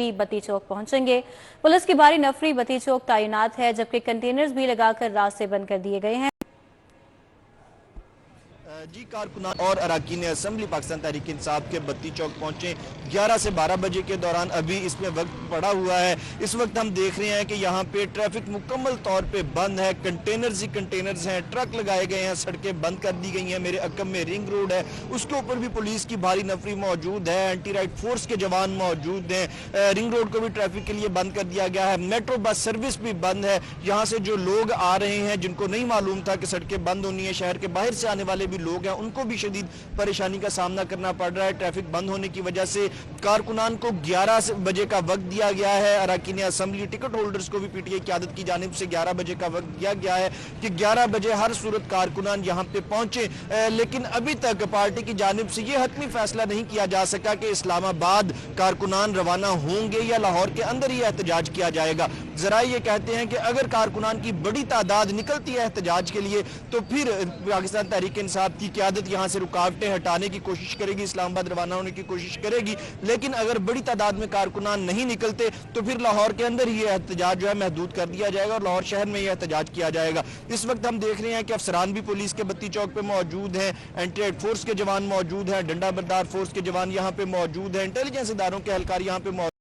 भी बत्ती चौक पहुंचेंगे। पुलिस की भारी नफरी बत्ती चौक तैनात है, जबकि कंटेनर्स भी लगाकर रास्ते बंद कर दिए गए हैं। जी, कारकुनान और अरकान असम्बली पाकिस्तान तहरीक इंसाफ के बत्ती चौक पहुंचे 11 से 12 बजे के दौरान। अभी इसमें वक्त पड़ा हुआ है। इस वक्त हम देख रहे हैं कि यहाँ पे ट्रैफिक मुकम्मल तौर पे बंद है। कंटेनर्स ही कंटेनर्स हैं, ट्रक लगाए गए हैं, सड़कें बंद कर दी गई हैं। मेरे अकब में रिंग रोड है, उसके ऊपर भी पुलिस की भारी नफरी मौजूद है, एंटी राइट फोर्स के जवान मौजूद हैं। रिंग रोड को भी ट्रैफिक के लिए बंद कर दिया गया है। मेट्रो बस सर्विस भी बंद है। यहाँ से जो लोग आ रहे हैं, जिनको नहीं मालूम था कि सड़कें बंद होनी है, शहर के बाहर से आने वाले भी लोग हैं, उनको भी शदीद परेशानी का सामना करना पड़ रहा है। ट्रैफिक बंद होने की वजह से कारकुनान को 11 बजे का वक्त दिया गया है। अरकान असम्बली टिकट होल्डर्स को भी पीटीआई क़यादत की जानिब से 11 बजे का वक्त दिया गया है कि 11 बजे हर सूरत कारकुनान यहाँ पे पहुंचे। लेकिन अभी तक पार्टी की जानिब से ये हतमी फैसला नहीं किया जा सका कि इस्लामाबाद कारकुनान रवाना होंगे या लाहौर के अंदर ही एहतजाज किया जाएगा। जरा ये कहते हैं कि अगर कारकुनान की बड़ी तादाद निकलती है एहतजाज के लिए, तो फिर पाकिस्तान तहरीक इंसाफ की क़यादत यहाँ से रुकावटें हटाने की कोशिश करेगी, इस्लामाबाद रवाना होने की कोशिश करेगी। लेकिन अगर बड़ी तादाद में कारकुनान नहीं निकलते तो फिर लाहौर के अंदर ही एहतजाज जो है महदूद कर दिया जाएगा और लाहौर शहर में यह एहतजाज किया जाएगा। इस वक्त हम देख रहे हैं कि अफसरान भी पुलिस के बत्ती चौक पे मौजूद हैं, एंटी राइट फोर्स के जवान मौजूद हैं, डंडा बरदार फोर्स के जवान यहाँ पे मौजूद हैं, इंटेलिजेंस इदारों के एहलकार यहाँ पे मौजूद